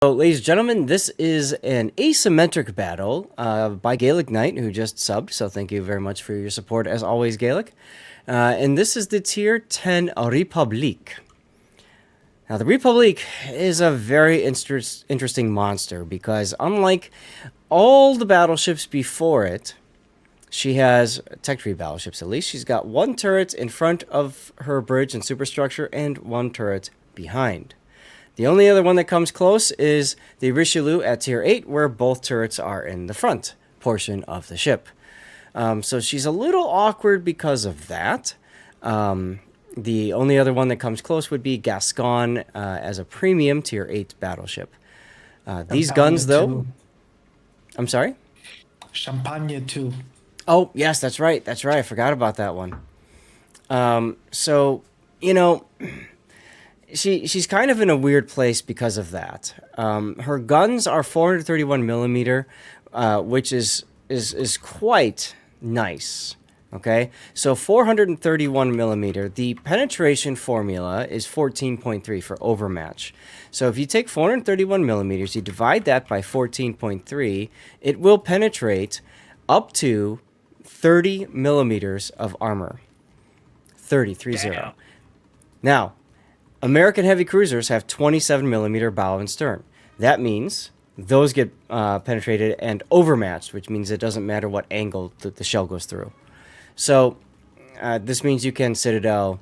So, ladies and gentlemen, this is an asymmetric battle by Gaelic Knight, who just subbed. So, thank you very much for your support, as always, Gaelic. And this is the tier 10 Republique. Now, the Republique is a very interesting monster because, unlike all the battleships before it, she has tech tree battleships at least. She's got one turret in front of her bridge and superstructure, and one turret behind. The only other one that comes close is the Richelieu at tier 8, where both turrets are in the front portion of the ship. So she's a little awkward because of that. The only other one that comes close would be Gascon as a premium tier 8 battleship. These guns, though... Too. I'm sorry? Champagne too. Oh, yes, that's right. That's right. I forgot about that one. So, you know... She's kind of in a weird place because of that. Her guns are 431 millimeter, which is quite nice. Okay, so 431 millimeter. The penetration formula is 14.3 for overmatch. So if you take 431 millimeters, you divide that by 14.3, it will penetrate up to 30 millimeters of armor. 30. Now, American heavy cruisers have 27 millimeter bow and stern. That means those get penetrated and overmatched, which means it doesn't matter what angle the shell goes through. So this means you can Citadel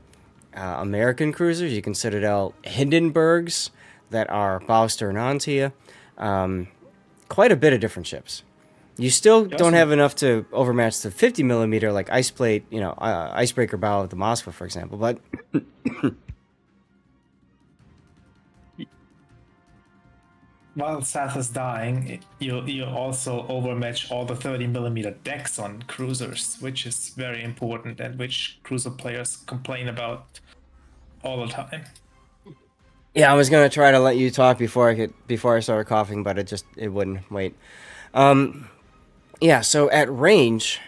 American cruisers, you can Citadel Hindenburgs that are bow stern onto you. Quite a bit of different ships. You still don't have enough to overmatch the 50 millimeter like ice plate, icebreaker bow of the Moskva, for example, but. While Seth is dying, you also overmatch all the 30 millimeter decks on cruisers, which is very important and which cruiser players complain about all the time. Yeah, I was gonna try to let you talk before I started coughing, but it wouldn't wait. Yeah, so at range,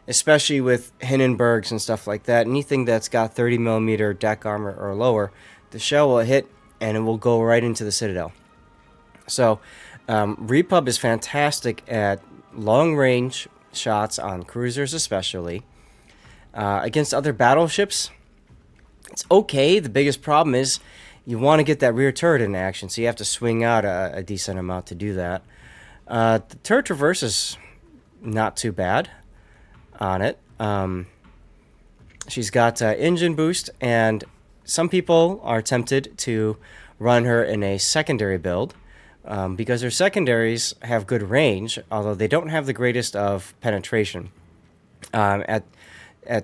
especially with Hindenburgs and stuff like that, anything that's got 30 millimeter deck armor or lower, the shell will hit and it will go right into the Citadel. So, Repub is fantastic at long-range shots on cruisers, especially. Against other battleships, it's okay. The biggest problem is you want to get that rear turret in action, so you have to swing out a decent amount to do that. The turret traverse is not too bad on it. She's got engine boost, and some people are tempted to run her in a secondary build. Because her secondaries have good range, although they don't have the greatest of penetration. At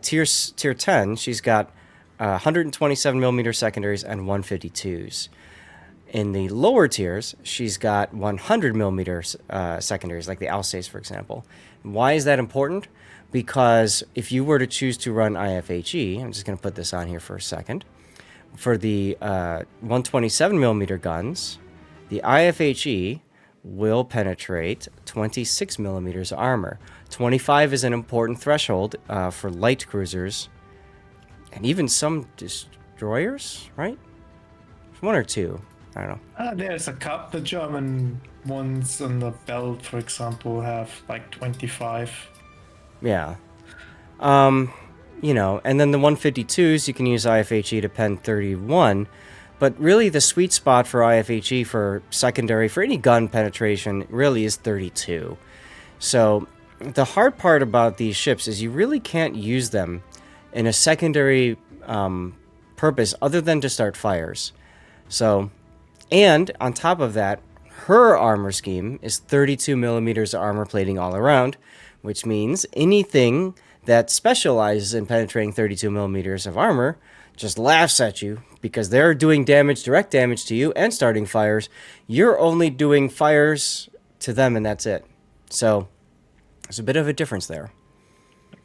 tier 10, she's got 127 millimeter secondaries and 152s. In the lower tiers, she's got 100 millimeter secondaries, like the Alsace, for example. Why is that important? Because if you were to choose to run IFHE, I'm just going to put this on here for a second, for the 127 millimeter guns, the IFHE will penetrate 26 millimeters armor. 25 is an important threshold for light cruisers and even some destroyers, right? One or two, I don't know. There's a couple. The German ones on the belt, for example, have like 25. Yeah. And then the 152s, you can use IFHE to pen 31. But really, the sweet spot for IFHE for secondary, for any gun penetration, really is 32. So the hard part about these ships is you really can't use them in a secondary purpose other than to start fires. So, and on top of that, her armor scheme is 32 millimeters of armor plating all around, which means anything that specializes in penetrating 32 millimeters of armor just laughs at you because they're doing damage, direct damage to you and starting fires. You're only doing fires to them and that's it. So there's a bit of a difference there.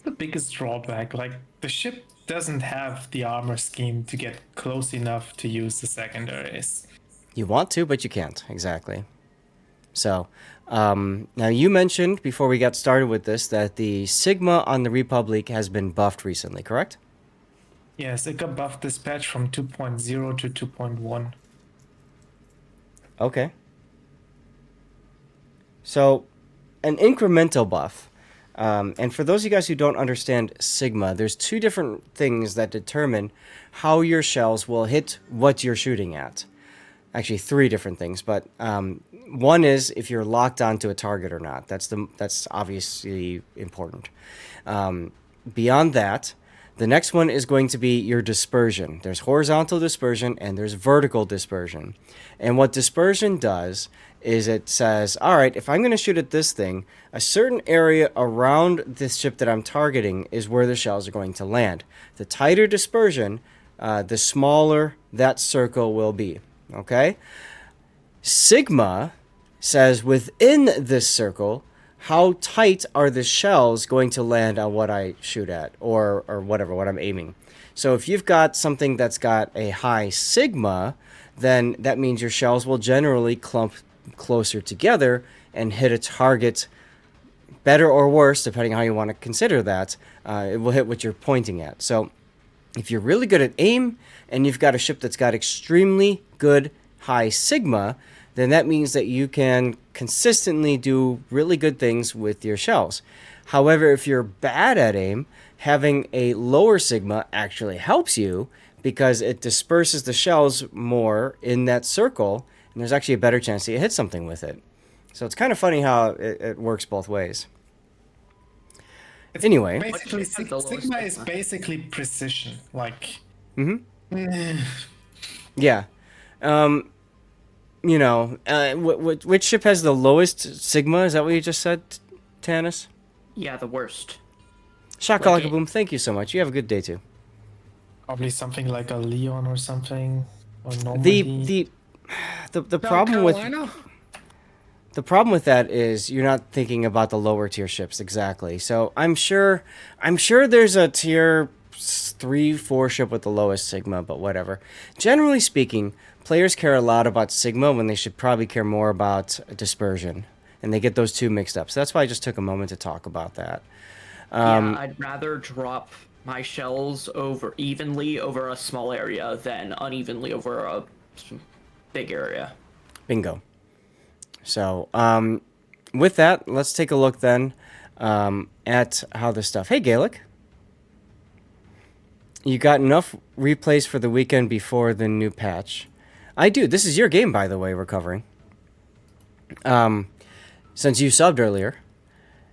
The biggest drawback, like the ship doesn't have the armor scheme to get close enough to use the secondaries. You want to, but you can't. Exactly. So now you mentioned before we got started with this that the Sigma on the Republique has been buffed recently, correct? Yes, it got buffed dispatch from 2.0 to 2.1. Okay. So, an incremental buff. And for those of you guys who don't understand Sigma, there's two different things that determine how your shells will hit what you're shooting at. Actually, three different things, but one is if you're locked onto a target or not. That's obviously important. Beyond that, the next one is going to be your dispersion. There's horizontal dispersion and there's vertical dispersion. And what dispersion does is it says, all right, if I'm going to shoot at this thing, a certain area around this ship that I'm targeting is where the shells are going to land. The tighter dispersion, the smaller that circle will be. Okay? Sigma says within this circle, how tight are the shells going to land on what I shoot at or whatever, what I'm aiming. So if you've got something that's got a high sigma, then that means your shells will generally clump closer together and hit a target better or worse, depending on how you want to consider that. It will hit what you're pointing at. So if you're really good at aim and you've got a ship that's got extremely good high sigma, then that means that you can consistently do really good things with your shells. However, if you're bad at aim, having a lower sigma actually helps you because it disperses the shells more in that circle, and there's actually a better chance that you hit something with it. So it's kind of funny how it works both ways. Anyway, Basically, Sigma is basically precision. Like, yeah. You know, which ship has the lowest sigma? Is that what you just said, Tanis? Yeah, the worst. Shakalakaboom, thank you so much. You have a good day too. probably something like a Leon or something, or Normandy. The problem with the problem with that is you're not thinking about the lower tier ships exactly. So I'm sure there's a tier 3-4 ship with the lowest sigma, but whatever. Generally speaking, players care a lot about sigma when they should probably care more about dispersion, and they get those two mixed up. So that's why I just took a moment to talk about that. Yeah, I'd rather drop my shells evenly over a small area than unevenly over a big area. Bingo. So, with that, let's take a look then at how this stuff... Hey, Gaelic. You got enough replays for the weekend before the new patch? I do. This is your game, by the way, Recovering. Since you subbed earlier.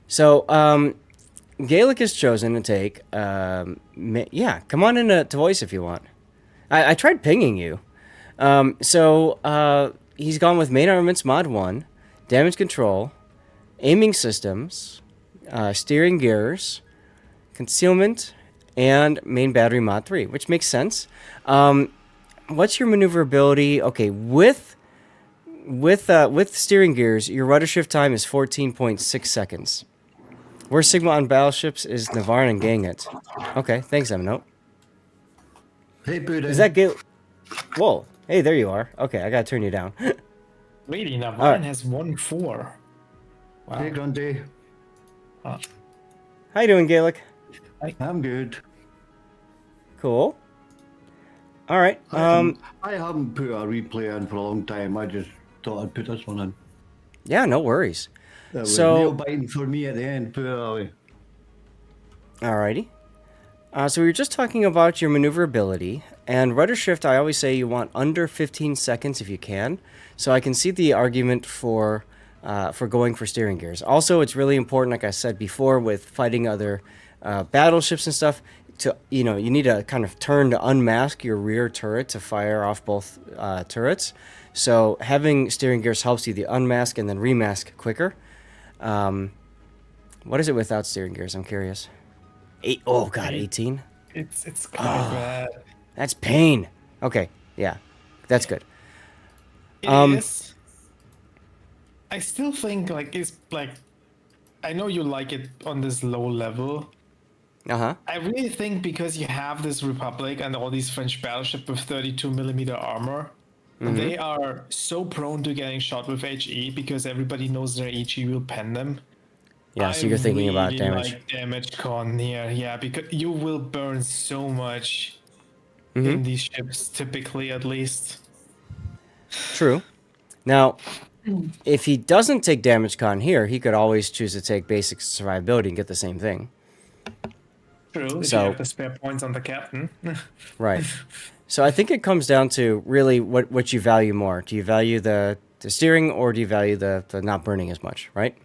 So, Gaelic has chosen to take... yeah, come on in to voice if you want. I tried pinging you. He's gone with Main Armaments Mod 1, Damage Control, Aiming Systems, Steering Gears, Concealment, and Main Battery Mod 3, which makes sense. What's your maneuverability? Okay, with Steering Gears, your rudder shift time is 14.6 seconds. Worst Sigma on battleships is Navarre and Ganget. Okay, thanks, Eminote. Hey, Buddha. Is that Gaelic? Whoa. Hey, there you are. Okay, I gotta turn you down. Really, Navarre has 1-4. Wow. Hey, Grundy. How you doing, Gaelic? I'm good. Cool. All right. I haven't put a replay in for a long time. I just thought I'd put this one in. Yeah, no worries. That was So- nail biting for me at the end. Put it away. Alrighty. So we were just talking about your maneuverability, and rudder shift, I always say you want under 15 seconds if you can. So I can see the argument for going for steering gears. Also, it's really important, like I said before, with fighting other battleships and stuff, you need to kind of turn to unmask your rear turret to fire off both turrets. So having steering gears helps you to unmask and then remask quicker. What is it without steering gears? I'm curious. 18? It's kind of bad. That's pain. Okay, yeah, that's good. It is. I still think I know you like it on this low level. Uh-huh. I really think because you have this Republic and all these French battleships with 32mm armor, they are so prone to getting shot with HE because everybody knows their HE will pen them. Yeah, so you're thinking about really damage. like damage con here, yeah, because you will burn so much in these ships, typically at least. True. Now, if he doesn't take damage con here, he could always choose to take basic survivability and get the same thing. True, if So- you have the spare points on the captain. Right. So I think it comes down to really what you value more. Do you value the steering, or do you value the not burning as much, right?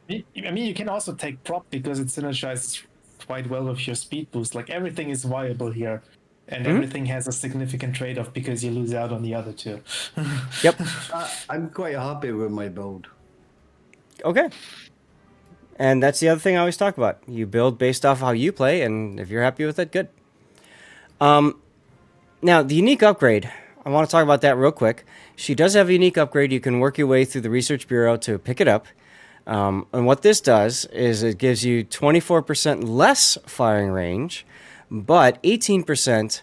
I mean, you can also take prop because it synergizes quite well with your speed boost. Like everything is viable here, and everything has a significant trade-off because you lose out on the other two. Yep. I'm quite happy with my build. Okay. And that's the other thing I always talk about. You build based off how you play, and if you're happy with it, good. Now, the unique upgrade, I want to talk about that real quick. She does have a unique upgrade. You can work your way through the Research Bureau to pick it up. And what this does is it gives you 24% less firing range, but 18%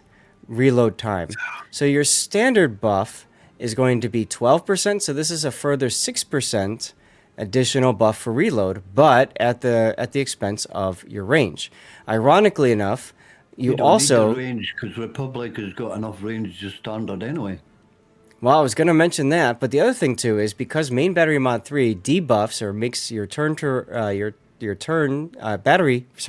reload time. So your standard buff is going to be 12%. So this is a further 6% additional buff for reload, but at the expense of your range. Ironically enough, you don't also need the range because Republic has got enough range just standard anyway. Well, I was going to mention that, but the other thing too is because main battery mod 3 debuffs or makes your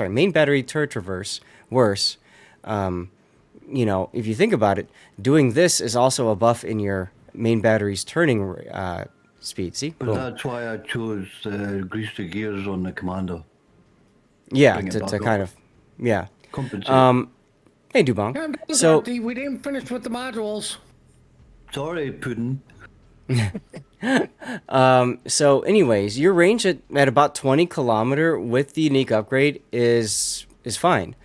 main battery turn traverse worse. If you think about it, doing this is also a buff in your main battery's turning speed. See? But Boom. that's why I chose grease the gears on the commander. Yeah, bring it back to up. kind of, yeah. Compensate. Hey, Dubong. Yeah, that was So, empty. We didn't finish with the modules. Sorry, Puddin. So, anyways, your range at about 20 kilometer with the unique upgrade is fine.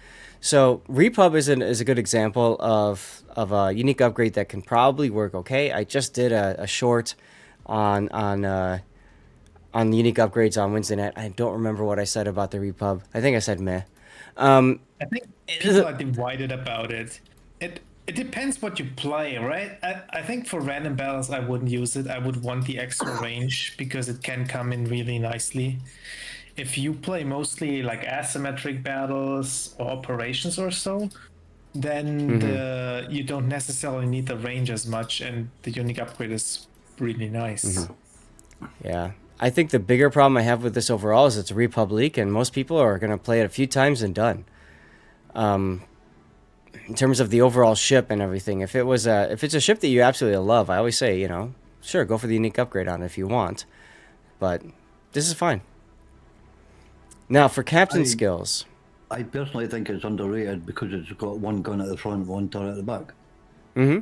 So, Repub is a good example of a unique upgrade that can probably work okay. I just did a short on the unique upgrades on Wednesday night. I don't remember what I said about the Repub. I think I said meh. I think people are divided about it. It depends what you play, right? I think for random battles, I wouldn't use it. I would want the extra range because it can come in really nicely. If you play mostly like asymmetric battles or operations or so, then you don't necessarily need the range as much, and the unique upgrade is really nice. Yeah. I think the bigger problem I have with this overall is it's a Republique, and most people are going to play it a few times and done. In terms of the overall ship and everything, if it's a ship that you absolutely love, I always say, sure, go for the unique upgrade on it if you want. But this is fine. Now, for captain skills. I personally think it's underrated because it's got one gun at the front, one turret at the back. Mm-hmm.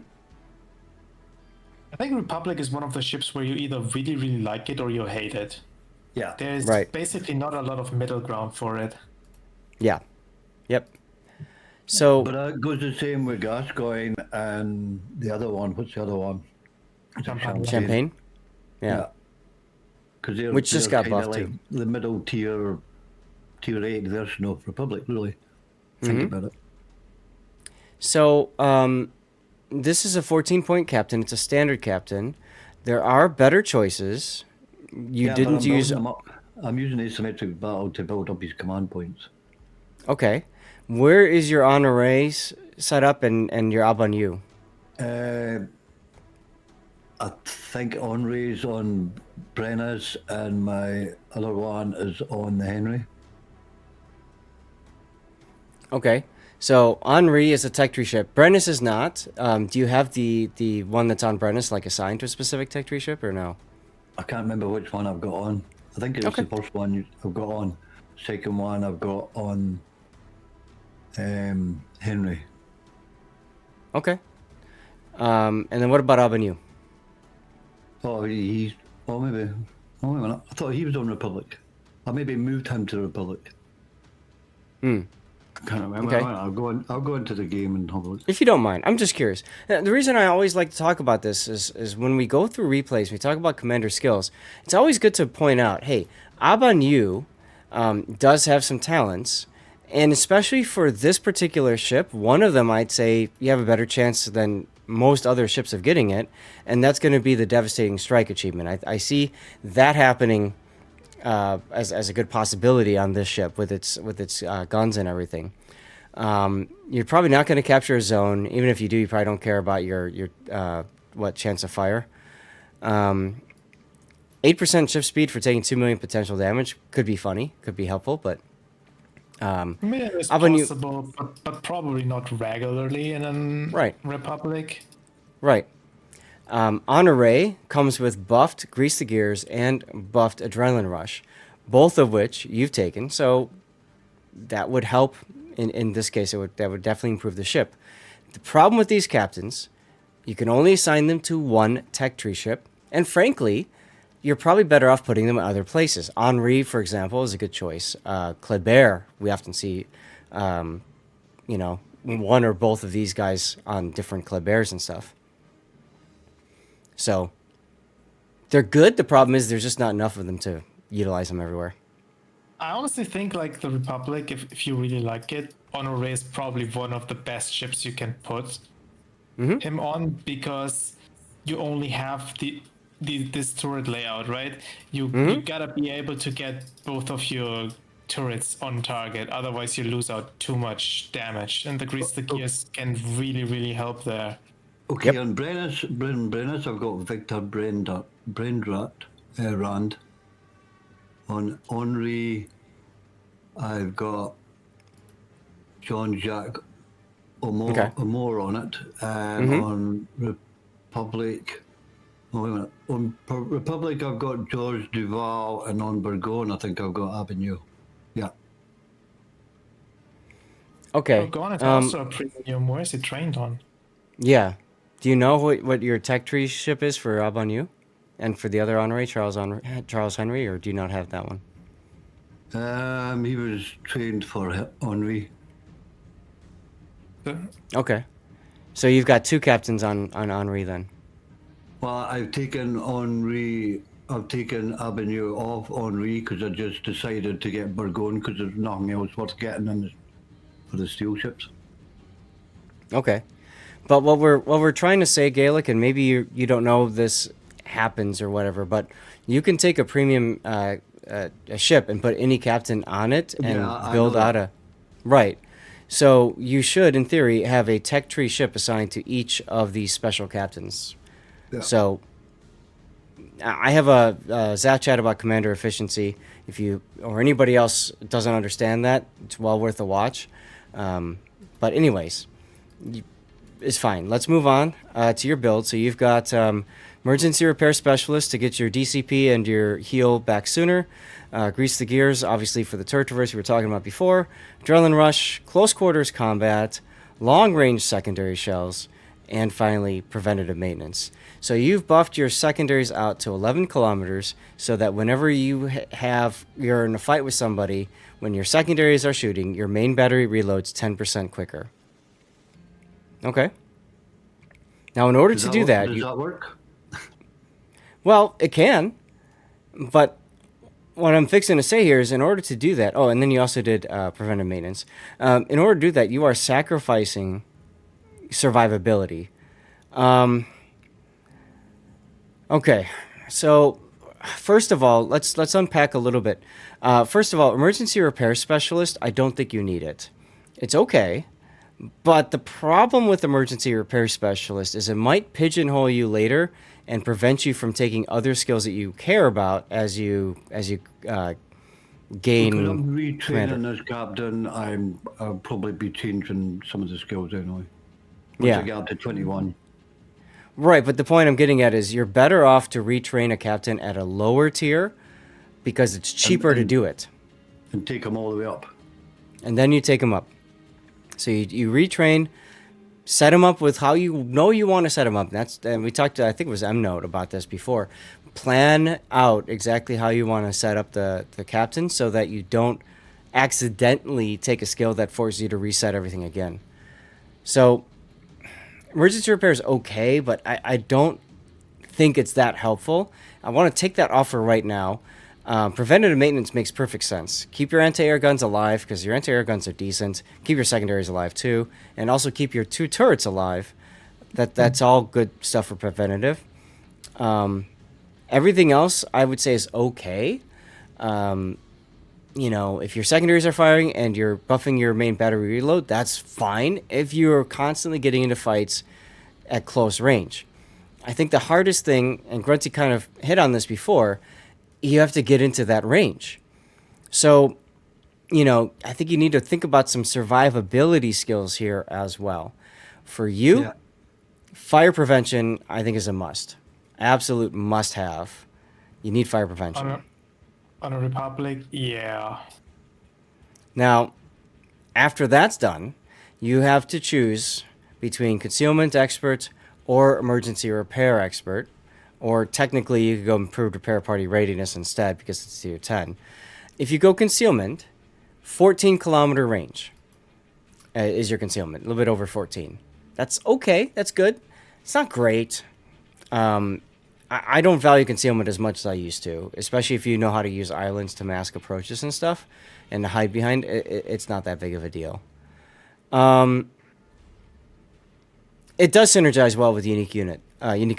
I think Republic is one of the ships where you either really, really like it or you hate it. Yeah. There's Right. basically not a lot of middle ground for it. Yeah. Yep. So, But that goes the same with Gascoigne and the other one. What's the other one? Is it Champagne. Champagne? Yeah. Because Which just got kinda buffed like too. the middle tier 8 version of Republic, really. Think about it. So, this is a 14-point captain. It's a standard captain. There are better choices. You Yeah, but didn't use... I'm using Asymmetric Battle to build up his command points. Okay. Where is your honoraries set up and your Abanu? I think Henri's on Brennus and my other one is on the Henry. Okay. So Henri is a tech tree ship. Brennus is not. Do you have the one that's on Brennus like assigned to a specific tech tree ship or no? I can't remember which one I've got on. I think it's Okay. the first one I've got on. Second one I've got on Henry. Okay. And then what about Abanu? Oh, maybe. Oh, wait a minute. I thought he was on Republic. I maybe moved him to Republic. I can't remember. Okay. I'll go into the game and have a look. If you don't mind, I'm just curious. The reason I always like to talk about this is when we go through replays, we talk about commander skills. It's always good to point out, hey, Abanu does have some talents, and especially for this particular ship, one of them I'd say you have a better chance than most other ships of getting it, and that's going to be the Devastating Strike achievement. I see that happening as a good possibility on this ship with its guns and everything. You're probably not going to capture a zone. Even if you do, you probably don't care about your chance of fire. 8% shift speed for taking 2 million potential damage could be funny, could be helpful, but I mean, it is How about you- possible, but probably not regularly in a Right. Republic. right. Honor Ray comes with buffed Grease the Gears and buffed Adrenaline Rush, both of which you've taken, so that would help. In this case, that would definitely improve the ship. The problem with these captains, you can only assign them to one tech tree ship, and frankly, you're probably better off putting them in other places. Henri, for example, is a good choice. Kleber, we often see, one or both of these guys on different Klebers and stuff. So they're good. The problem is there's just not enough of them to utilize them everywhere. I honestly think like the Republic, if you really like it, Honore is probably one of the best ships you can put him on, because you only have this turret layout, right? You gotta be able to get both of your turrets on target, otherwise you lose out too much damage, and the Grease the Gears can really help there. Okay, Yep. on Brennus, I've got Victor Rand. On Henri, I've got Jean-Jacques Amour on it. On Republic, on Republic, I've got George Duval, and on Burgoyne, I think I've got Avenue. Yeah. Okay. Gorgon is also a premium. Where is it trained on? Yeah. Do you know what your tech tree ship is for Abanu? And for the other Henri, Charles Henry, or do you not have that one? He was trained for Henri. Okay. So you've got two captains on Henri then. Well, I've taken Avenue off Henri because I just decided to get Burgoyne because there's nothing else worth getting for the steel ships. Okay. But what we're trying to say, Gaelic, and maybe you don't know this happens or whatever, but you can take a premium a ship and put any captain on it and build out a... Right. So you should, in theory, have a tech tree ship assigned to each of these special captains. Yeah. So I have a Zap chat about commander efficiency. If you or anybody else doesn't understand that, it's well worth a watch. But anyways, it's fine. Let's move on to your build. So you've got emergency repair specialist to get your DCP and your heal back sooner. Grease the Gears, obviously, for the turret traverse we were talking about before. Adrenaline Rush, close quarters combat, long range secondary shells, and finally preventative maintenance. So you've buffed your secondaries out to 11 kilometers so that whenever you're in a fight with somebody, when your secondaries are shooting, your main battery reloads 10% quicker. Okay. Now, in order to do that... Does that work? Well, it can, but what I'm fixing to say here is in order to do that... Oh, and then you also did preventive maintenance. In order to do that, you are sacrificing survivability. Okay, so first of all, let's unpack a little bit. First of all, emergency repair specialist, I don't think you need it. It's okay, but the problem with emergency repair specialist is it might pigeonhole you later and prevent you from taking other skills that you care about as you gain. Because I'm retraining as captain, I'll probably be changing some of the skills anyway. Once I get up to 21. Right, but the point I'm getting at is you're better off to retrain a captain at a lower tier because it's cheaper to do it. And take them all the way up. And then you take them up. So you retrain, set them up with how you know you want to set them up. And we talked to, I think it was M-Note about this before. Plan out exactly how you want to set up the captain so that you don't accidentally take a skill that forces you to reset everything again. So emergency repair is okay, but I don't think it's that helpful. I want to take that offer right now. Preventative maintenance makes perfect sense. Keep your anti-air guns alive because your anti-air guns are decent. Keep your secondaries alive too, and also keep your 2 turrets alive. That's all good stuff for preventative. Everything else I would say is okay. If your secondaries are firing and you're buffing your main battery reload, that's fine if you're constantly getting into fights at close range. I think the hardest thing, and Grunty kind of hit on this before, you have to get into that range. So, I think you need to think about some survivability skills here as well. For you, fire prevention, I think, is a must. Absolute must have. You need fire prevention. On a Republic, yeah. Now, after that's done, you have to choose between concealment expert or emergency repair expert, or technically you could go improved repair party readiness instead because it's tier 10. If you go concealment, 14 kilometer range is your concealment, a little bit over 14. That's okay, that's good. It's not great. I don't value concealment as much as I used to, especially if you know how to use islands to mask approaches and stuff and to hide behind. It's not that big of a deal. It does synergize well with unique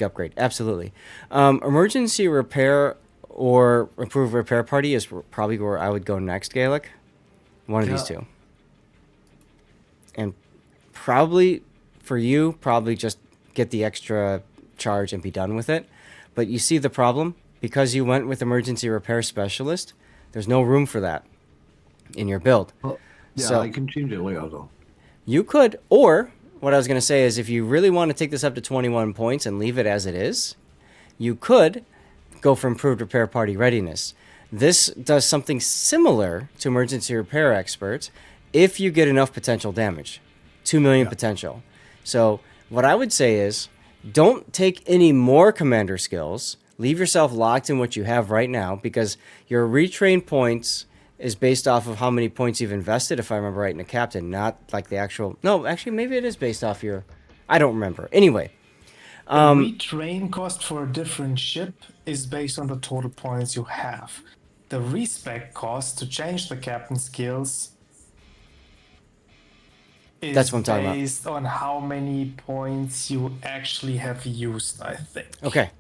upgrade, absolutely. Emergency repair or improved repair party is probably where I would go next, Gaelic. One of these two. And probably for you, probably just get the extra charge and be done with it. But you see the problem? Because you went with emergency repair specialist, there's no room for that in your build. Well, yeah, so I can change it later, though. You could, or what I was going to say is if you really want to take this up to 21 points and leave it as it is, you could go for improved repair party readiness. This does something similar to emergency repair experts if you get enough potential damage. 2 million potential. So what I would say is don't take any more commander skills. Leave yourself locked in what you have right now because your retrain points is based off of how many points you've invested, if I remember right, in a captain, not like the actual... No, actually, maybe it is based off your... I don't remember. Anyway. The retrain cost for a different ship is based on the total points you have. The respec cost to change the captain skills is That's what I'm talking about. based on how many points you actually have used, I think. Okay.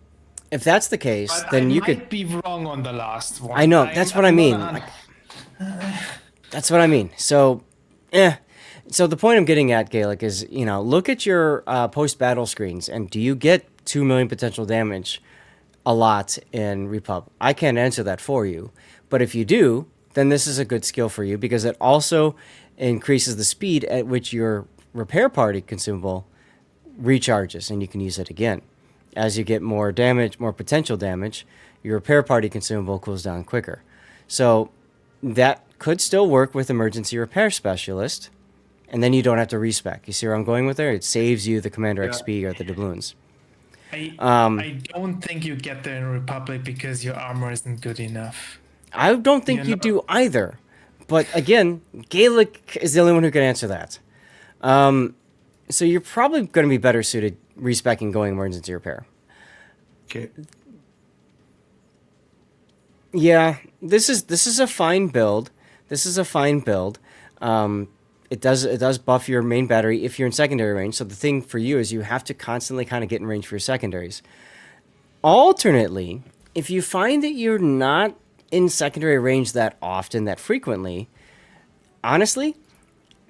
If that's the case, But then I you might could... be wrong on the last one. I know, that's what I mean. That's what I mean. So, So the point I'm getting at, Gaelic, is, look at your post-battle screens, and do you get 2 million potential damage a lot in Repub? I can't answer that for you. But if you do, then this is a good skill for you because it also increases the speed at which your repair party consumable recharges, and you can use it again. As you get more damage, more potential damage, your repair party consumable cools down quicker. So that could still work with emergency repair specialist, and then you don't have to respec. You see where I'm going with there? It saves you the commander XP or the doubloons. I don't think you get there in Republic because your armor isn't good enough. I don't think you do either. But again, Gaelic is the only one who can answer that. So you're probably going to be better suited respecing going emergency repair. Okay. Yeah, this is a fine build. This is a fine build. It does buff your main battery if you're in secondary range. So the thing for you is you have to constantly kind of get in range for your secondaries. Alternately, if you find that you're not in secondary range that often, that frequently, honestly,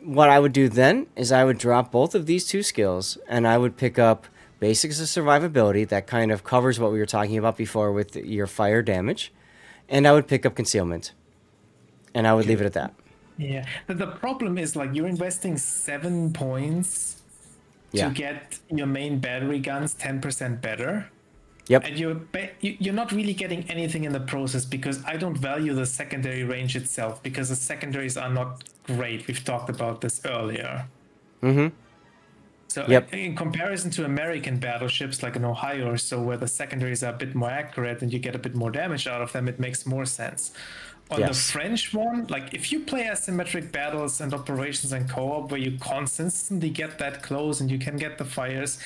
what I would do then is I would drop both of these two skills and I would pick up basics of survivability that kind of covers what we were talking about before with your fire damage, and I would pick up concealment, and I would leave it at that. Yeah, but the problem is like you're investing 7 points to get your main battery guns 10% better. Yep. And you're not really getting anything in the process because I don't value the secondary range itself because the secondaries are not great. We've talked about this earlier. Mm-hmm. So in comparison to American battleships like in Ohio or so, where the secondaries are a bit more accurate and you get a bit more damage out of them, it makes more sense. On the French one, like if you play asymmetric battles and operations and co-op where you constantly get that close and you can get the fires,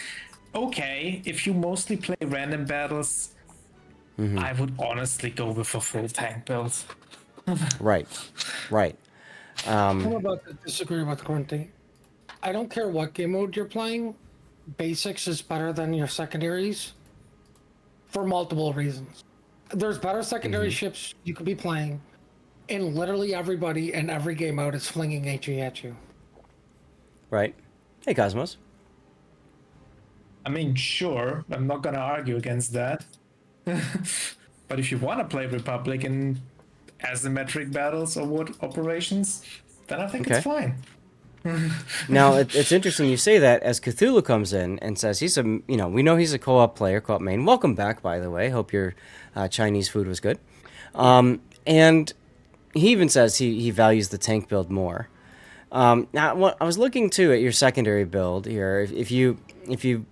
okay. If you mostly play random battles, I would honestly go with a full tank build. Right. I'm about to disagree with Grunty. I don't care what game mode you're playing, basics is better than your secondaries for multiple reasons. There's better secondary ships you could be playing, and literally everybody in every game mode is flinging HE at you. Right. Hey, Cosmos. I mean, sure, I'm not gonna argue against that. But if you want to play Republic in asymmetric battles or what operations, then I think it's Okay. fine. Now, it's interesting you say that as Cthulhu comes in and says he's a, we know he's a co-op player, co-op main. Welcome back, by the way. Hope your Chinese food was good. And he even says he values the tank build more. Now, I was looking too at your secondary build here. If you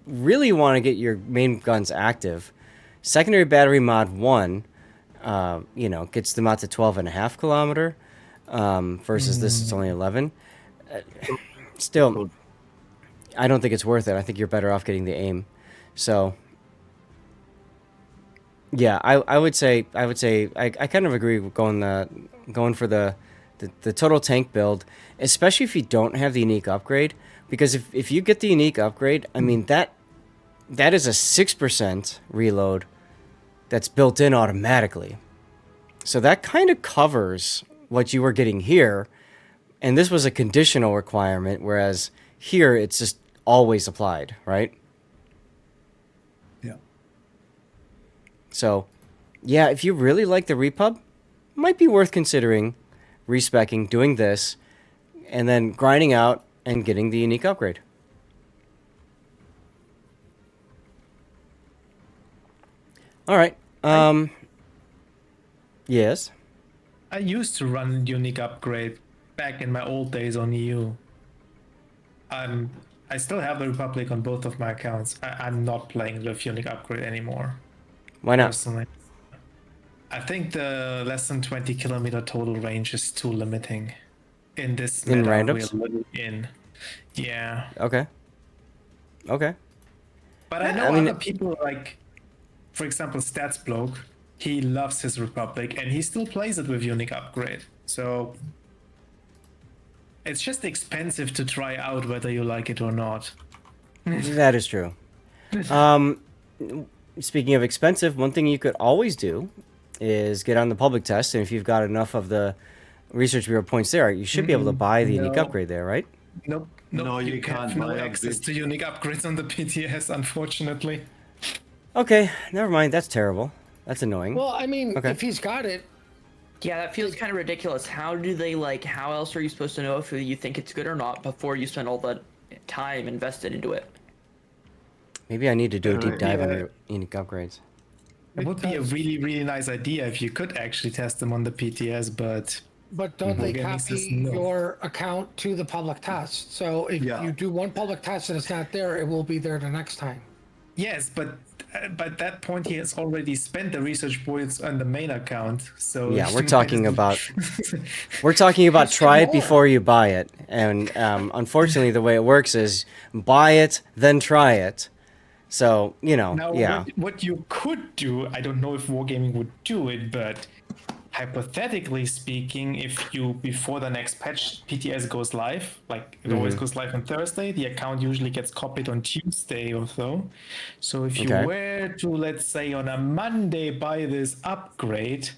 really want to get your main guns active, secondary battery mod 1, gets them out to 12.5 kilometer versus this it's only 11. Still, I don't think it's worth it. I think you're better off getting the aim. So, yeah, I would say I kind of agree with going for the total tank build, especially if you don't have the unique upgrade. Because if you get the unique upgrade, I mean that is a 6% reload that's built in automatically. So that kind of covers what you were getting here. And this was a conditional requirement, whereas here it's just always applied, right? Yeah. So, yeah, if you really like the repub, might be worth considering respecking, doing this, and then grinding out and getting the unique upgrade. All right. Yes. I used to run unique upgrade back in my old days on EU. I still have the Republic on both of my accounts. I'm not playing with unique upgrade anymore. Why not? Personally, I think the less than 20 kilometer total range is too limiting in this In meta randoms? we're living in. Yeah, Okay. but I know other people like, for example, Stats Bloke. He loves his Republic and he still plays it with unique upgrade. So it's just expensive to try out whether you like it or not. That is true. Speaking of expensive, one thing you could always do is get on the public test, and if you've got enough of the Research Bureau points there, you should be able to buy the unique upgrade there, right? Nope. No, you have can't no buy access upgrades. to unique upgrades on the PTS, unfortunately. Okay, never mind. That's terrible. That's annoying. Well, I mean, Okay. if he's got it, Yeah, that feels kind of ridiculous. How do they how else are you supposed to know if you think it's good or not before you spend all the time invested into it? Maybe I need to do a deep Right. dive on Yeah. your unique upgrades. It would be a really, really nice idea if you could actually test them on the PTS, but don't they Gaming copy says no. your account to the public test? So if Yeah. you do one public test and it's not there, it will be there the next time. yes, but by that point he has already spent the research points on the main account. So Yeah, we're might talking as- about try it more. before you buy it, and unfortunately, the way it works is buy it then try it. So Now, yeah, what you could do, I don't know if Wargaming would do it, but hypothetically speaking, if you, before the next patch, PTS goes live, like it always goes live on Thursday, the account usually gets copied on Tuesday or so. So if you Okay. were to, let's say, on a Monday buy this upgrade,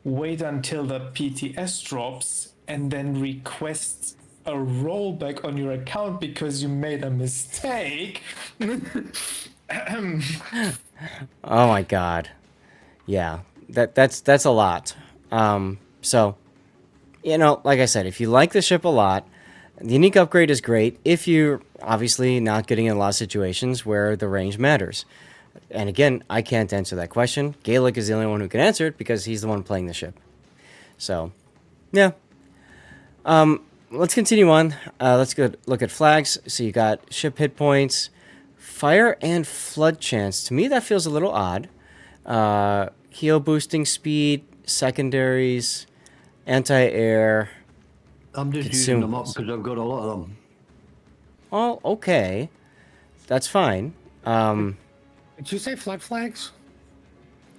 wait until the PTS drops, and then request a rollback on your account because you made a mistake. oh my god, yeah, that's a lot. So like I said, if you like the ship a lot, the unique upgrade is great if you're obviously not getting in a lot of situations where the range matters. And again, I can't answer that question. Gaelic is the only one who can answer it because he's the one playing the ship. So, yeah. Let's continue on. Let's go look at flags. So you got ship hit points, fire and flood chance. To me, that feels a little odd. Heal boosting speed, secondaries, anti-air. I'm just using them up Consumables. because I've got a lot of them. Oh, okay. That's fine. Did you say flood flags?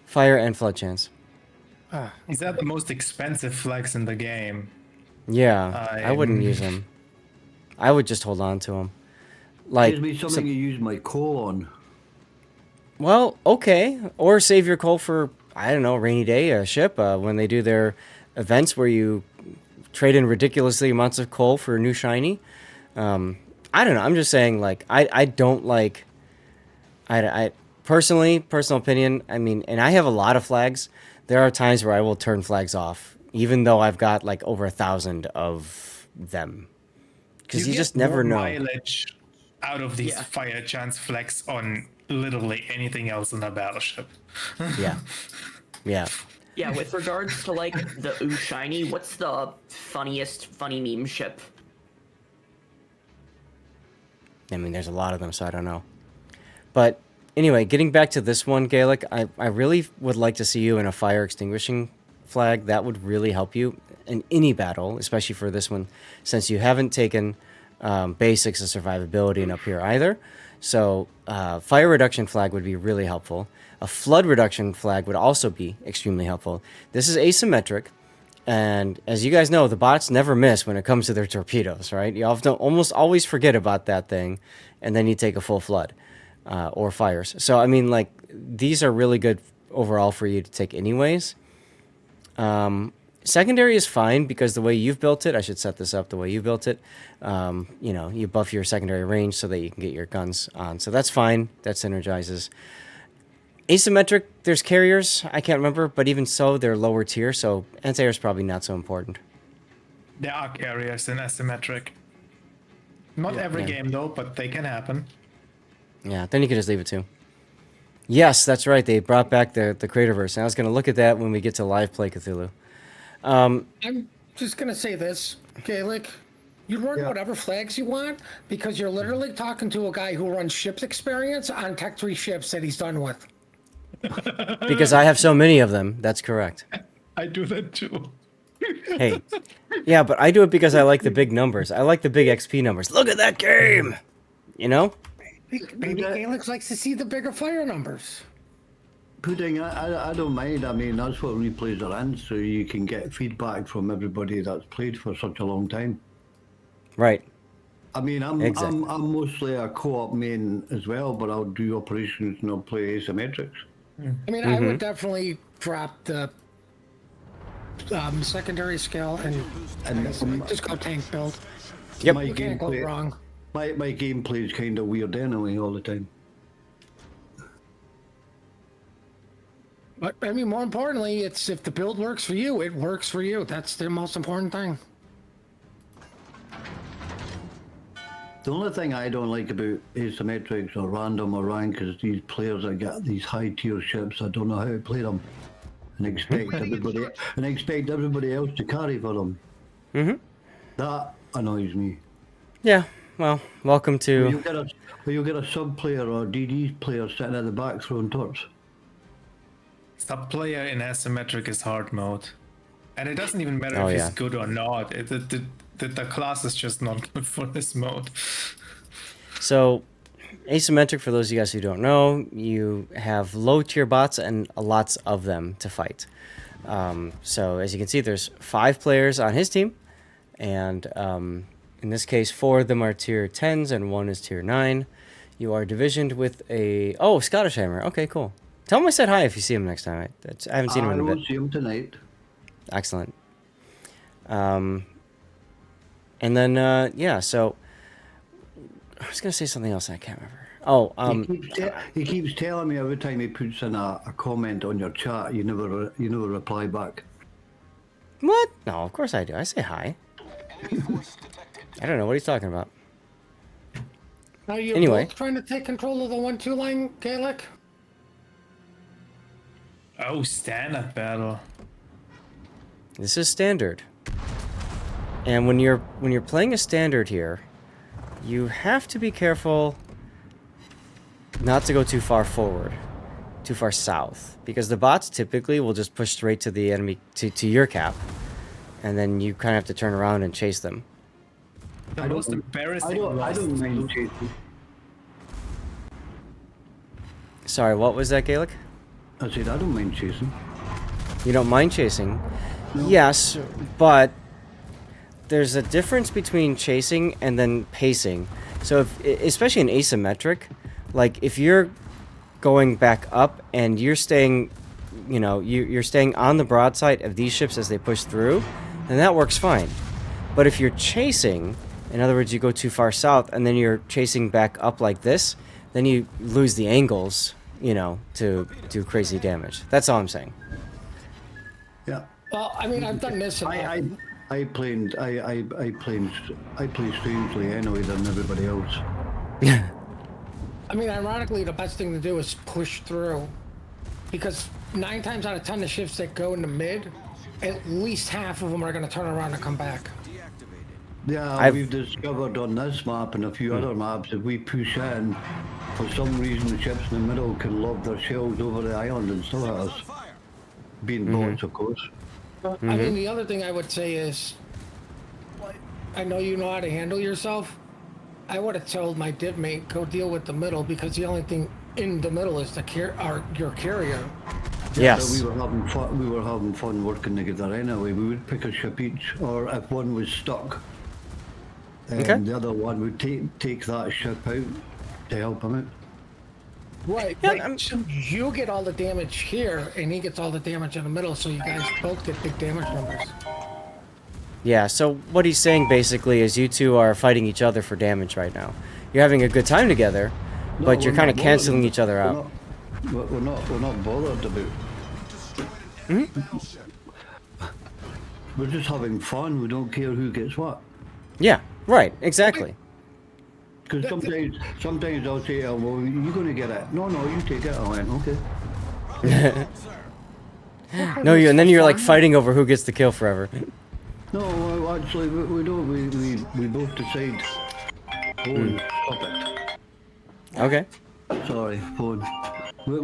Fire and flood chance. These are the most expensive flags in the game. Yeah, I wouldn't use them. I would just hold on to them. Like, Gives me something to use my coal on. well, okay. Or save your coal for, I don't know, rainy day, a ship, when they do their events where you trade in ridiculously amounts of coal for a new shiny. I don't know. I'm just saying, like, I don't like I personal opinion, I mean, and I have a lot of flags. There are times where I will turn flags off, even though I've got like over 1,000 of them. Because you get just never more know. mileage out of these Yeah. fire chance flags on literally anything else in a battleship. Yeah. Yeah. Yeah, with regards to like the ooh shiny, what's the funniest funny meme ship? I mean, there's a lot of them, so I don't know. But anyway, getting back to this one, Gaelic, I really would like to see you in a fire extinguishing flag. That would really help you in any battle, especially for this one, since you haven't taken basics of survivability and up here either. So fire reduction flag would be really helpful. A flood reduction flag would also be extremely helpful. This is asymmetric. And as you guys know, the bots never miss when it comes to their torpedoes, right? You often almost always forget about that thing, and then you take a full flood or fires. So, I mean, like, these are really good overall for you to take anyways. Secondary is fine because the way you've built it, I should set this up the way you built it. You know, you buff your secondary range so that you can get your guns on. So that's fine. That synergizes. Asymmetric, there's carriers, I can't remember, but even so, they're lower tier, so anti-air is probably not so important. There are carriers in asymmetric. Not every Yeah. game though, but they can happen. Yeah, then you can just leave it too. Yes, that's right, they brought back the Craterverse, and I was going to look at that when we get to live play Cthulhu. I'm just gonna say this, Gaelic. You run Yeah. whatever flags you want because you're literally talking to a guy who runs ships experience on Tech 3 ships that he's done with. Because I have so many of them, that's correct. I do that too. Hey, yeah, but I do it because I like the big numbers. I like the big XP numbers. Look at that game! You know? Maybe Gaelic likes to see the bigger fire numbers. Pudding, I don't mind. I mean, that's what replays are in, so you can get feedback from everybody that's played for such a long time. Right. I mean, Exactly. I'm mostly a co-op main as well, but I'll do operations and I'll play asymmetrics. I mean, I would definitely drop the secondary skill and just go tank build. Yep. My You can't go gameplay, wrong. my gameplay is kind of weird anyway all the time. But I mean, more importantly, it's if the build works for you, it works for you. That's the most important thing. The only thing I don't like about asymmetrics or random or rank is these players that get these high tier ships. I don't know how to play them, and expect everybody else to carry for them. That annoys me. Yeah, well, welcome to... You'll get a sub player or DD player sitting at the back throwing turrets. Sub player in asymmetric is hard mode. And it doesn't even matter Oh, if yeah. he's good or not. The class is just not good for this mode. So, asymmetric, for those of you guys who don't know, you have low tier bots and lots of them to fight. So, as you can see, there's 5 players on his team, and in this case, 4 of them are tier 10s and 1 is tier 9. You are divisioned with a... Oh, Scottish Hammer. Okay, cool. Tell him I said hi if you see him next time. I haven't seen him in a I bit. will see him tonight. Excellent. And then, yeah, so... I was going to say something else, I can't remember. Oh, He keeps telling me every time he puts in a comment on your chat, you never reply back. what? No, of course I do. I say hi. I don't know what he's talking about. Now you're Anyway. both trying to take control of the 1-2 line, Gaelic. Oh, standard battle. This is standard. And when you're playing a standard here, you have to be careful not to go too far forward, too far south, because the bots typically will just push straight to the enemy, to your cap, and then you kind of have to turn around and chase them. The most embarrassing I loss don't is mind chasing. Sorry, what was that, Gaelic? I said I don't mind chasing. You don't mind chasing? Yes, but there's a difference between chasing and then pacing. So, especially in asymmetric, like if you're going back up and you're staying, you know, you're staying on the broadside of these ships as they push through, then that works fine. But if you're chasing, in other words, you go too far south and then you're chasing back up like this, then you lose the angles, you know, to do crazy damage. That's all I'm saying. Yeah. Well, I mean, I've done this. I play strangely anyway than everybody else. I mean, ironically, the best thing to do is push through, because 9 times out of 10, the ships that go into mid, at least half of them are going to turn around and come back. Yeah, we've discovered on this map and a few other maps, if we push in, for some reason the ships in the middle can lob their shells over the island and still hit us. Being bots, of course. I mean, the other thing I would say is, I know you know how to handle yourself. I would have told my div mate, go deal with the middle, because the only thing in the middle is your carrier. Yes. So we were having fun working together anyway. We would pick a ship each, or if one was stuck, and the other one would take that ship out to help him out. Right, Yeah, but you get all the damage here, and he gets all the damage in the middle, so you guys both get big damage numbers. Yeah, so what he's saying basically is you two are fighting each other for damage right now. You're having a good time together, but you're kind of canceling each other out. We're not bothered about. We're just having fun. We don't care who gets what. Yeah, right, exactly. Because sometimes I'll say, oh, well, you're going to get it. No, you take it. I went, okay. No, and then you're like fighting over who gets the kill forever. No, well, actually, we don't. We both decide. Oh, stop it. Okay. Sorry, phone.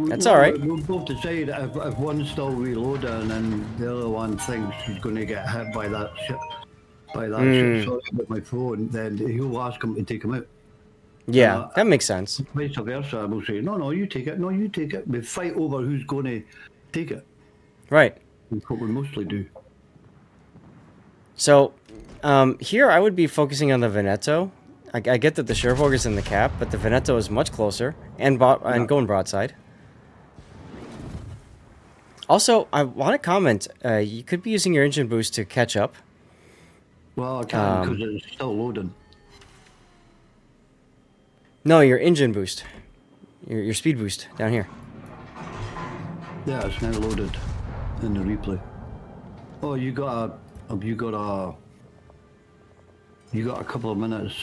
That's all right. We both decide if one's still reloading and the other one thinks he's going to get hit by that ship. Sorry about my phone, then he'll ask him to take him out. Yeah, that makes sense. Vice versa, I will say, no, you take it. No, you take it. We fight over who's going to take it. Right. That's what we mostly do. So, here I would be focusing on the Veneto. I get that the Cherbourg is in the cap, but the Veneto is much closer and going broadside. Also, I want to comment, you could be using your engine boost to catch up. Well, I can't because it's still loading. No, your engine boost. Your speed boost down here. Yeah, it's now loaded in the replay. Oh, you got a couple of minutes.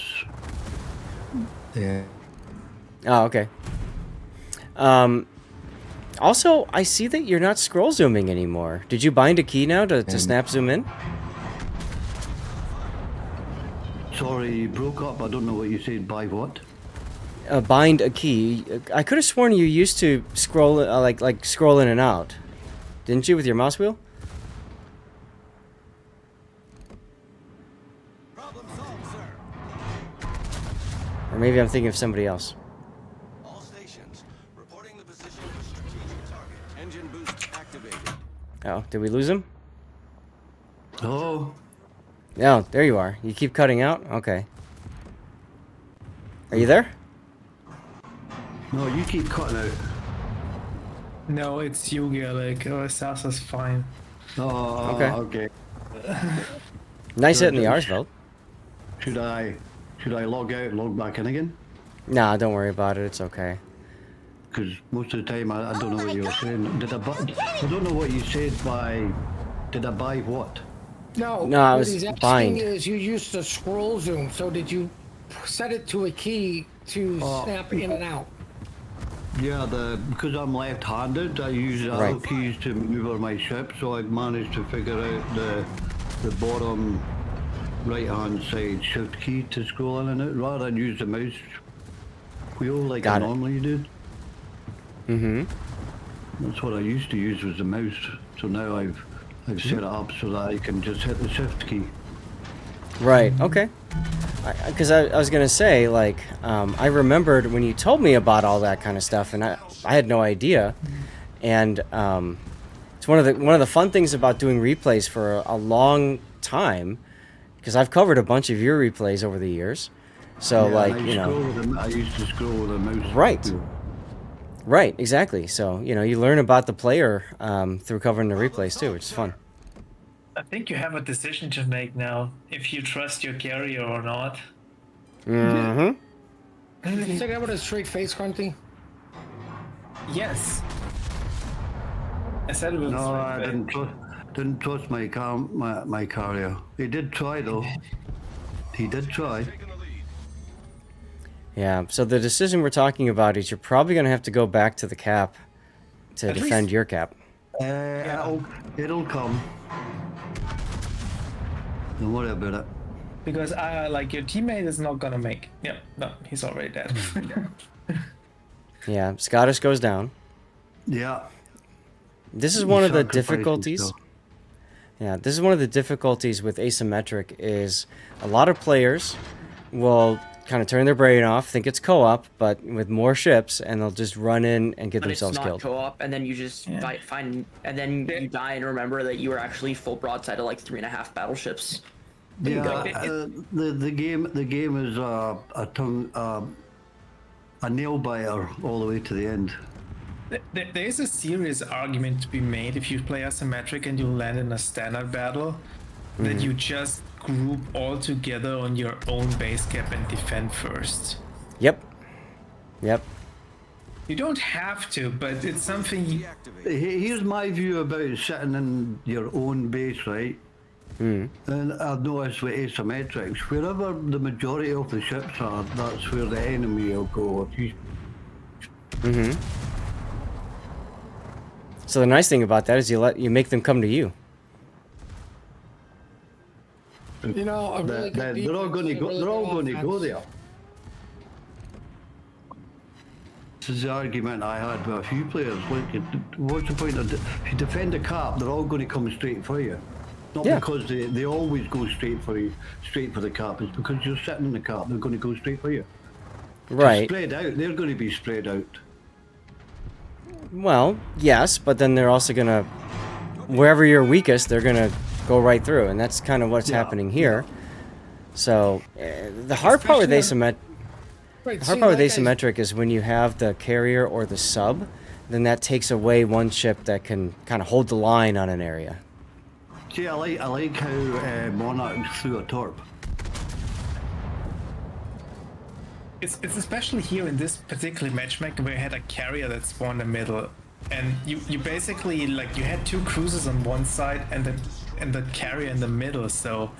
Yeah. Oh, okay. Also, I see that you're not scroll zooming anymore. Did you bind a key now to snap zoom in? Sorry, you broke up. I don't know what you said. By what? Bind a key. I could have sworn you used to scroll like scroll in and out, didn't you, with your mouse wheel? Problem solved, sir. Or maybe I'm thinking of somebody else. All stations reporting the position of a strategic target. Engine boost activated. Oh, did we lose him? Oh, No, there you are. You keep cutting out? Okay. Are you there? no, you keep cutting out. No, it's you, Gaelic. Sasa's fine. Oh, Okay. okay. Nice hit in the Arsveld. Should I log out and log back in again? Nah, don't worry about it. It's okay. Because most of the time I don't know what you were saying. I don't know what you said by. Did I buy what? No, I what was he's asking bind. is you used the scroll zoom, so did you set it to a key to snap in and out? Yeah, because I'm left-handed, I use arrow keys to maneuver my ship, so I've managed to figure out the bottom right-hand side shift key to scroll in and out, rather than use the mouse wheel like I normally do. Mm-hmm. That's what I used to use, was the mouse. So now I've set it up so that I can just hit the shift key. Right, okay. Because I was going to say, like, I remembered when you told me about all that kind of stuff, and I had no idea. And it's one of the fun things about doing replays for a long time, because I've covered a bunch of your replays over the years. So, Yeah, like, I used to scroll with a mouse. Right. Right, exactly. So, you learn about the player through covering the replays too, which is fun. I think you have a decision to make now, if you trust your carrier or not. Mm-hmm. Did you say that with a straight face, Grunty? Yes. I said it was. No, I didn't trust my carrier. He did try though. He did try. Yeah, so the decision we're talking about is you're probably going to have to go back to the cap to defend your cap. It'll come. Don't worry about it. Because like your teammate is not gonna make. Yeah, no, he's already dead. Yeah, Scottish goes down. Yeah. This is one of the difficulties. Yeah, this is one of the difficulties with asymmetric is a lot of players will kind of turn their brain off, think it's co-op, but with more ships, and they'll just run in and get themselves killed. It's not co-op, and then you just find, and then you die and remember that you were actually full broadside of like 3.5 battleships. Yeah, the game is a nail biter all the way to the end. There is a serious argument to be made if you play asymmetric and you land in a standard battle, that you just group all together on your own base cap and defend first. Yep. You don't have to, but it's something. Here's my view about sitting in your own base, right? And I've noticed with asymmetrics, wherever the majority of the ships are, that's where the enemy will go. So the nice thing about that is you make them come to you. You know, a really good they're all going to go. They're all going to go there. This is the argument I had with a few players. Look, what's the point of if you defend a cap, they're all going to come straight for you. Not because they always go straight for you, straight for the cap. It's because you're sitting in the cap. They're going to go straight for you. Right. Spread out. They're going to be spread out. Well, yes, but then they're also gonna, wherever you're weakest, they're gonna go right through, and that's kind of what's happening here. So the hard part with asymmetric is when you have the carrier or the sub, then that takes away one ship that can kind of hold the line on an area. See, I like how Monarch threw a torp. It's especially here in this particular matchmaking where you had a carrier that spawned in the middle, and you basically like you had two cruisers on one side and the carrier in the middle. So,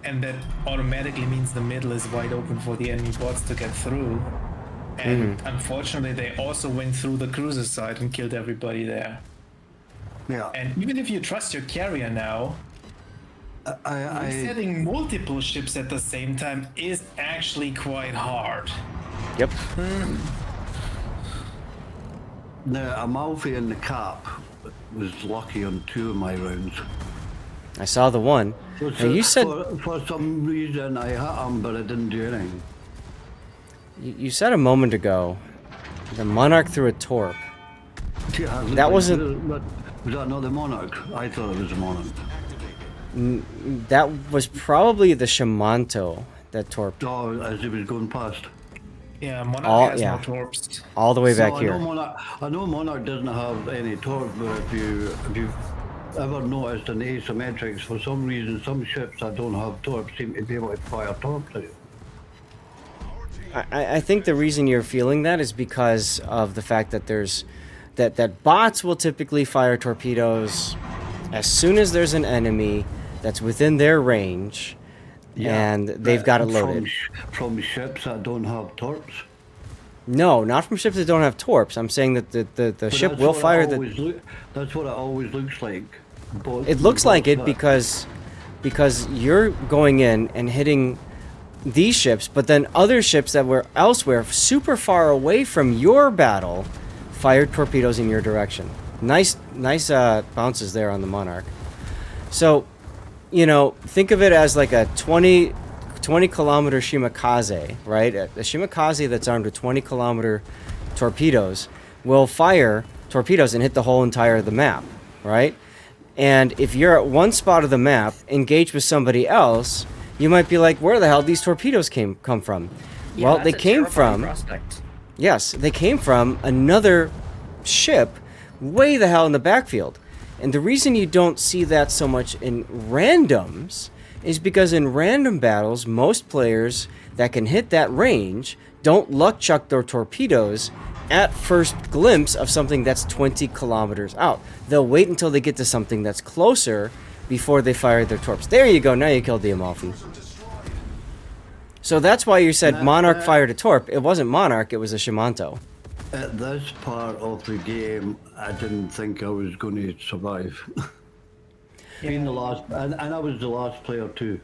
and that automatically means the middle is wide open for the enemy bots to get through. And unfortunately, they also went through the cruiser side and killed everybody there. Yeah. And even if you trust your carrier now, setting multiple ships at the same time is actually quite hard. Yep. The Amalfi in the cap was lucky on 2 of my rounds. I saw the one. So and you said for some reason I hit him, but I didn't do anything. You said a moment ago, the Monarch threw a torp. Yeah, that wasn't. Was that not the Monarch? I thought it was the Monarch. That was probably the Shimanto that torped. Oh, as he was going past. Yeah, Monarch has no torps. All the way back here. I know Monarch doesn't have any torps, but if you've ever noticed in the asymmetrics, for some reason, some ships that don't have torps seem to be able to fire torps at you. I think the reason you're feeling that is because of the fact that that bots will typically fire torpedoes as soon as there's an enemy that's within their range, and they've got it loaded. From ships that don't have torps? No, not from ships that don't have torps. I'm saying that the ship will fire the... That's what it always looks like. It looks like it because you're going in and hitting these ships, but then other ships that were elsewhere, super far away from your battle, fired torpedoes in your direction. Nice bounces there on the Monarch. So, think of it as like a 20 kilometer Shimakaze, right? A Shimakaze that's armed with 20 kilometer torpedoes will fire torpedoes and hit the whole entire of the map, right? And if you're at one spot of the map, engaged with somebody else, you might be like, where the hell did these torpedoes come from? Yeah, well, they came from... Prospect. Yes, they came from another ship way the hell in the backfield. And the reason you don't see that so much in randoms is because in random battles, most players that can hit that range don't luck chuck their torpedoes at first glimpse of something that's 20 kilometers out. They'll wait until they get to something that's closer before they fire their torps. There you go, now you killed the Amalfi. So that's why you said Monarch fired a torp. It wasn't Monarch, it was a Shimanto. At this part of the game, I didn't think I was going to survive. Being the last, and I was the last player too.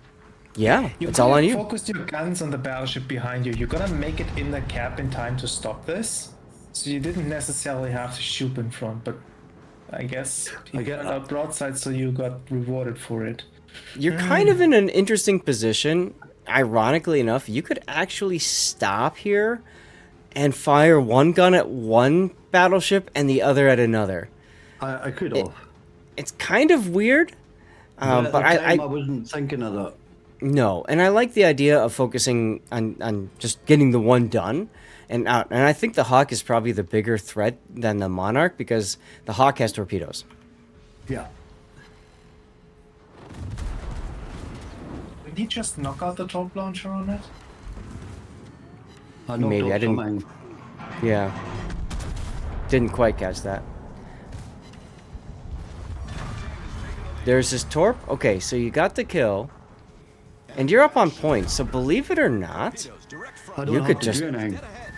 Yeah, it's all on you. Focus your guns on the battleship behind you. You're gonna make it in the cap in time to stop this. So you didn't necessarily have to shoot in front, but I guess you got a broadside, so you got rewarded for it. You're kind of in an interesting position. Ironically enough, you could actually stop here and fire one gun at one battleship and the other at another. I could have. It's kind of weird, but I wasn't thinking of that. No, and I like the idea of focusing on just getting the one done. And I think the Hawk is probably the bigger threat than the Monarch because the Hawk has torpedoes. Yeah. Did he just knock out the torp launcher on it? Maybe I didn't. Yeah. Didn't quite catch that. There's this torp. Okay, so you got the kill. And you're up on points, so believe it or not, you could just...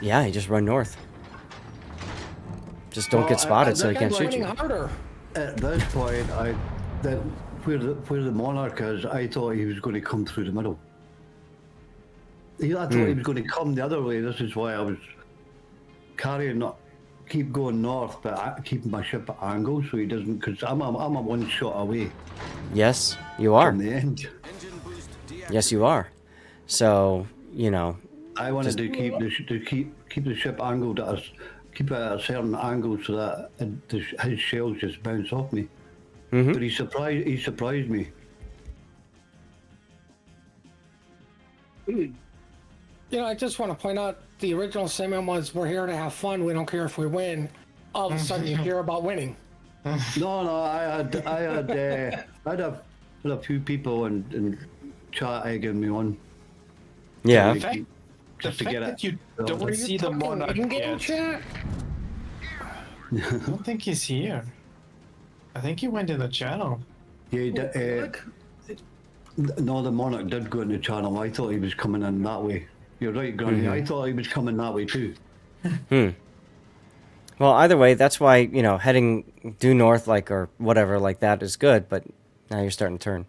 Yeah, you just run north. Just don't get spotted so he can't shoot you. At this point, where the Monarch is, I thought he was going to come through the middle. I thought he was going to come the other way. This is why I was keep going north, but keeping my ship at angle so he doesn't, because I'm a one shot away. Yes, you are. From the end. Yes, you are. So, you know. I wanted to keep the ship angled keep it at a certain angle so that his shells just bounce off me. But he surprised me. You know, I just want to point out the original statement was, "We're here to have fun. We don't care if we win." All of a sudden, you hear about winning. No, I had a few people in chat egging me on. Yeah. The fact that you don't see the Monarch yet. I don't think he's here. I think he went in the channel. Yeah, no, the Monarch did go in the channel. I thought he was coming in that way. You're right, Granny. I thought he was coming that way too. Well, either way, that's why, you know, heading due north or whatever like that is good, but now you're starting to turn.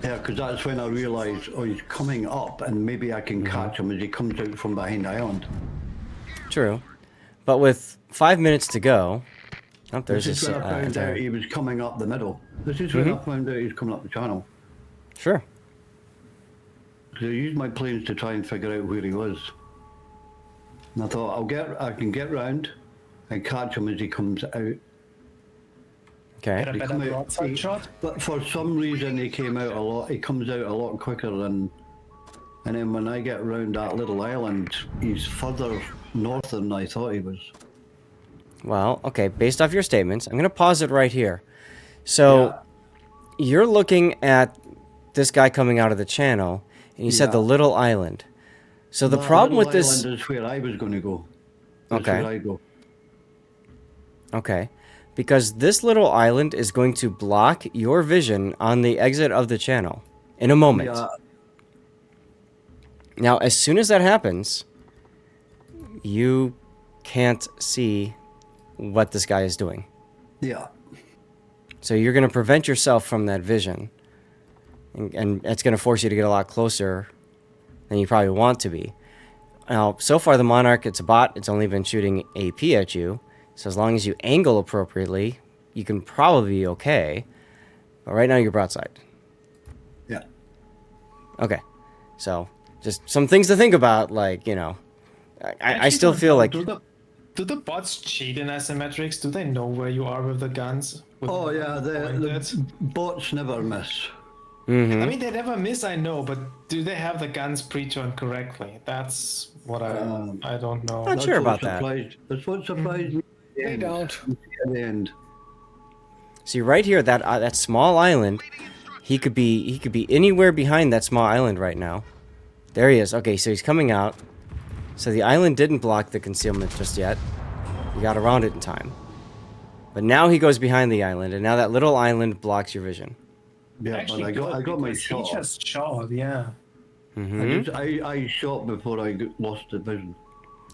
Yeah, because that's when I realised, oh, he's coming up, and maybe I can catch him as he comes out from behind the island. True. But with 5 minutes to go... Oh, there's this is when I found out he was coming up the middle. This is when I found out he was coming up the channel. Sure. So I used my planes to try and figure out where he was. And I thought, I can get round and catch him as he comes out. Okay. Get a better broadside shot. But for some reason he comes out a lot quicker and then when I get round that little island, he's further north than I thought he was. Well, okay, based off your statements, I'm going to pause it right here. So, you're looking at this guy coming out of the channel, and you said the little island. So the problem with this... island is where I was going to go. That's where I go. Okay. Because this little island is going to block your vision on the exit of the channel in a moment. Yeah. Now, as soon as that happens, you can't see what this guy is doing. Yeah. So you're going to prevent yourself from that vision. And it's going to force you to get a lot closer than you probably want to be. Now, so far the Monarch, it's a bot. It's only been shooting AP at you. So as long as you angle appropriately, you can probably be okay. But right now you're broadside. Yeah. Okay. So just some things to think about, like, you know. I still feel like... Do the bots cheat in asymmetrics? Do they know where you are with the guns? Oh yeah, the bots never miss. I mean, they never miss, I know, but do they have the guns pre-turned correctly? That's what I don't know. Not sure about that. That's what surprised me. They don't. At the end. See, right here, that small island, He could be anywhere behind that small island right now. There he is. Okay, so he's coming out. So the island didn't block the concealment just yet. He got around it in time. But now he goes behind the island, and now that little island blocks your vision. Yeah, Actually, but I got my he shot. just shot, yeah. I shot before I lost the vision.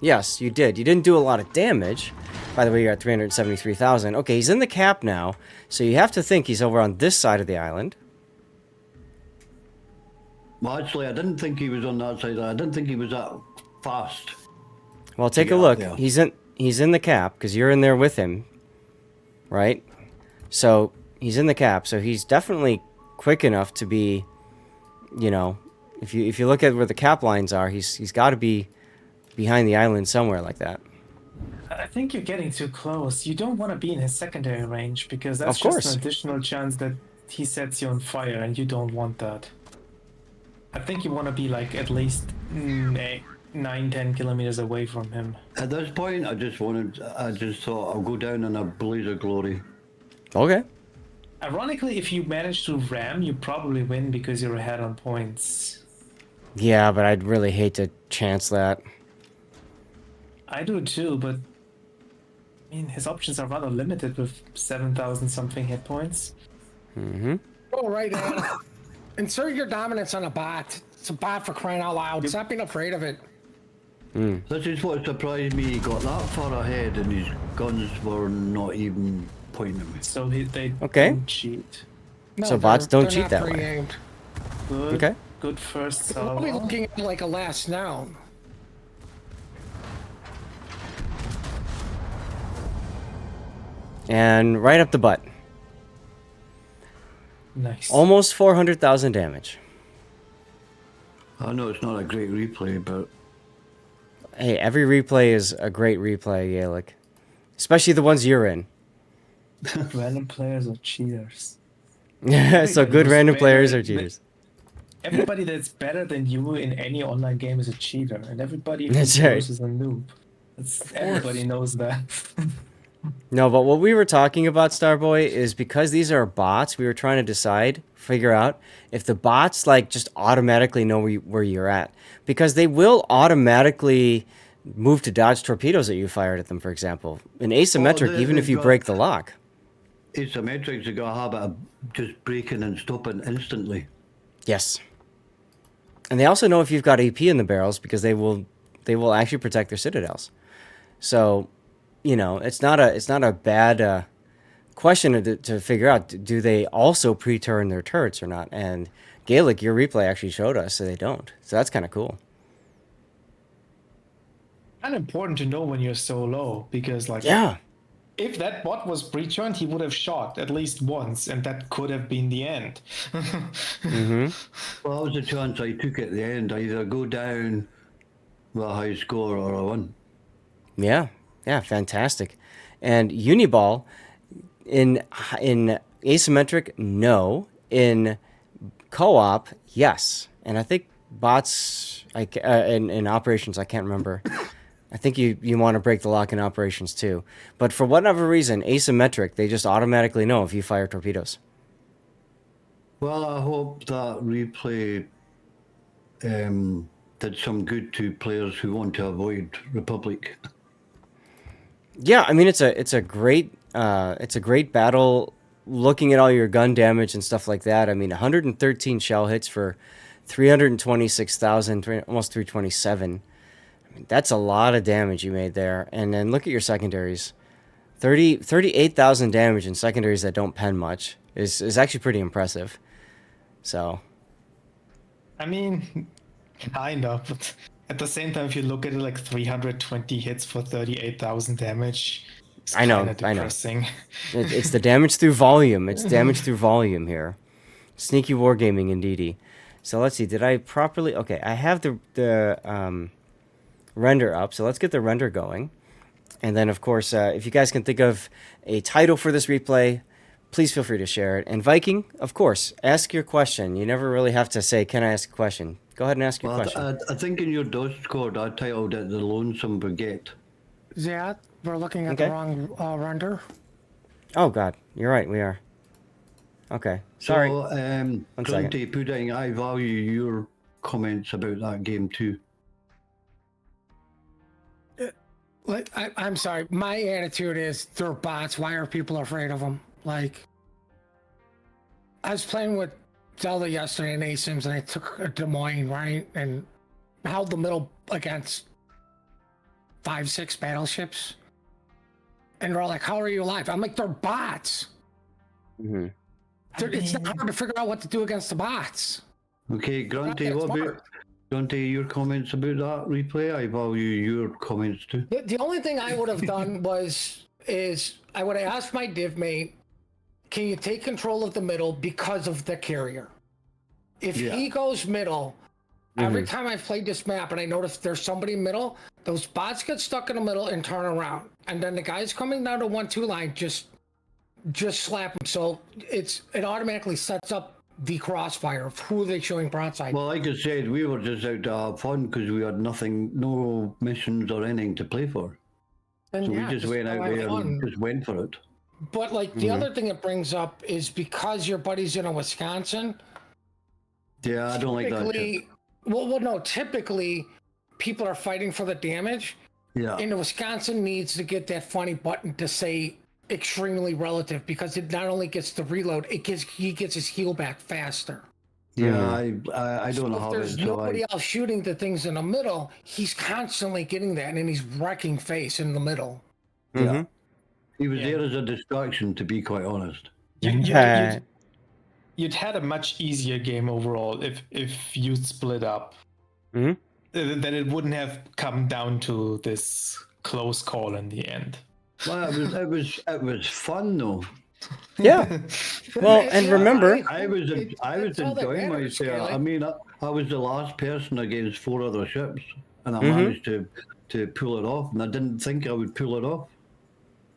Yes, you did. You didn't do a lot of damage. By the way, you're at 373,000. Okay, he's in the cap now, so you have to think he's over on this side of the island. Well, actually, I didn't think he was on that side. I didn't think he was that fast. Well, take a Yeah, look. yeah. He's in the cap because you're in there with him, right? So he's in the cap. So he's definitely quick enough to be, you know, if you look at where the cap lines are, he's got to be behind the island somewhere like that. I think you're getting too close. You don't want to be in his secondary range because that's Of course. just an additional chance that he sets you on fire, and you don't want that. I think you want to be like at least 9-10 kilometers away from him. At this point, I just thought I'll go down in a blaze of glory. Okay. Ironically, if you manage to ram, you probably win because you're ahead on points. Yeah, but I'd really hate to chance that. I do too, but I mean, his options are rather limited with 7,000 something hit points. Oh, right. Insert your dominance on a bot. It's a bot for crying out loud. Stop being afraid of it. This is what surprised me. He got that far ahead, and his guns were not even pointing at me. So they Okay. don't cheat. No, So bots don't they're cheat not that way. pre-aimed. Good. Okay. Good first We're only salvo. looking at like a last now. And right up the butt. Nice. Almost 400,000 damage. I know it's not a great replay, but Hey, every replay is a great replay, Gaelic. Especially the ones you're in. Random players are cheaters. So good Who's random better players are than- cheaters. Everybody that's better than you in any online game is a cheater, and everybody That's who's right. worse is a noob. Everybody knows that. No, but what we were talking about, Starboy, is because these are bots, we were trying to figure out if the bots like just automatically know where you're at. Because they will automatically move to dodge torpedoes that you fired at them, for example. In asymmetric, even if you break the lock. asymmetrics have got a habit of just breaking and stopping instantly. Yes. And they also know if you've got AP in the barrels because they will actually protect their citadels. So, you know, it's not a bad question to figure out. Do they also pre-turn their turrets or not? And Gaelic, your replay actually showed us that they don't. So that's kind of cool. Kind of important to know when you're so low, because like Yeah. if that bot was pre-turned, he would have shot at least once, and that could have been the end. Well, that was the chance I took at the end. I either go down with a high score or I win. Yeah. Yeah, fantastic. And Uniball in asymmetric, no. In co-op, yes. And I think bots in operations, I can't remember. I think you want to break the lock in operations too. But for whatever reason, asymmetric, they just automatically know if you fire torpedoes. Well, I hope that replay did some good to players who want to avoid Republique. Yeah, I mean it's a great battle. Looking at all your gun damage and stuff like that, I mean 113 shell hits for 326,000, almost 327. I mean, that's a lot of damage you made there. And then look at your secondaries. 38,000 damage in secondaries that don't pen much is actually pretty impressive. So, I mean, kind of. But at the same time, if you look at it, like 320 hits for 38,000 damage, it's I know, kinda depressing. it's the damage through volume. It's damage through volume here. Sneaky wargaming indeedy. So let's see. Did I properly? Okay, I have the render up. So let's get the render going. And then, of course, if you guys can think of a title for this replay, please feel free to share it. And Viking, of course, ask your question. You never really have to say, "Can I ask a question?" Go ahead and ask your question. I think in your Discord I titled it "The Lonesome Brigade." Yeah, we're looking at Okay. the wrong render. Oh God, you're right. We are. Okay. Sorry. So, second. Grunty Pudding, I value your comments about that game too. Like, I'm sorry. My attitude is they're bots. Why are people afraid of them? Like, I was playing with Zelda yesterday in Asims, and I took a Des Moines, right? And held the middle against 5-6 battleships. And they're all like, how are you alive? I'm like, they're bots. Mm-hmm. It's not hard to figure out what to do against the bots. Okay, Grunty, what about Grunty, your comments about that replay? I value your comments too. The only thing I would have done is I would have asked my div mate, can you take control of the middle because of the carrier? If he goes middle, every time I've played this map and I notice there's somebody middle, those bots get stuck in the middle and turn around. And then the guys coming down to 1-2 line just slap them. So it automatically sets up the crossfire of who are they showing broadside. Well, like I said, we were just out to have fun because we had nothing, no missions or anything to play for. And so we just went out there and just went for it. But like the other thing it brings up is because your buddy's in Wisconsin. Yeah, I don't like that shit. Well, no, typically people are fighting for the damage. Yeah. And Wisconsin needs to get that funny button to say extremely relative because it not only gets the reload, he gets his heal back faster. Yeah, I don't know how there's nobody else shooting the things in the middle, he's constantly getting that and he's wrecking face in the middle. Yeah. He was there as a distraction, to be quite honest. You'd had a much easier game overall if you split up. Mm-hmm. Then it wouldn't have come down to this close call in the end. Well, it was fun though. Yeah. Well, and remember, I was enjoying myself. I mean, I was the last person against 4 other ships, and I managed to pull it off. And I didn't think I would pull it off.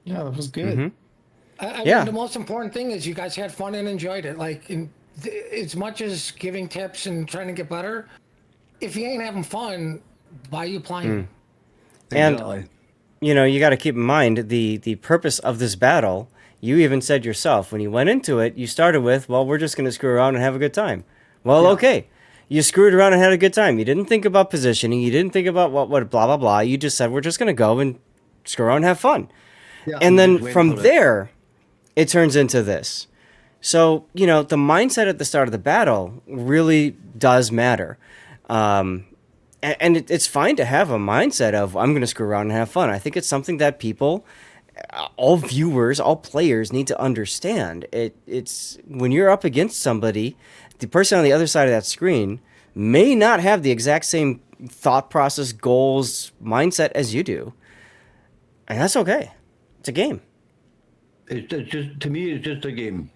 Yeah, that was good. I mean, the most important thing is you guys had fun and enjoyed it. Like, as much as giving tips and trying to get better, if you ain't having fun, why are you playing? Exactly. And you got to keep in mind the purpose of this battle. You even said yourself when you went into it, you started with, well, we're just going to screw around and have a good time. Well, okay. You screwed around and had a good time. You didn't think about positioning. You didn't think about what blah, blah, blah. You just said, we're just going to go and screw around and have fun. Yeah, and then from there, it turns into this. So, the mindset at the start of the battle really does matter. And it's fine to have a mindset of, I'm going to screw around and have fun. I think it's something that people, all viewers, all players need to understand. It's when you're up against somebody, the person on the other side of that screen may not have the exact same thought process, goals, mindset as you do. And that's okay. It's a game. It's just, to me, it's just a game.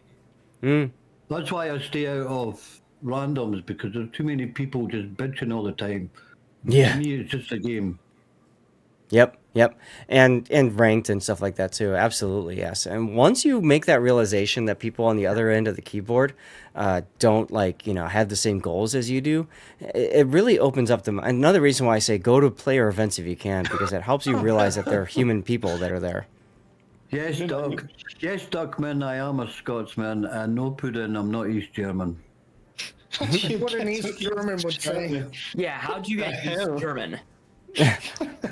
That's why I stay out of randoms, because there's too many people just bitching all the time. Yeah. To me, it's just a game. Yep. And ranked and stuff like that too. Absolutely, yes. And once you make that realization that people on the other end of the keyboard don't have the same goals as you do, it really opens up them. Another reason why I say go to player events if you can, because it helps you realize that they're human people that are there. Yes, Doug. Yes, Duckman, I am a Scotsman, and no pudding, I'm not East German. What an East German would say. Yeah, how'd you get East German?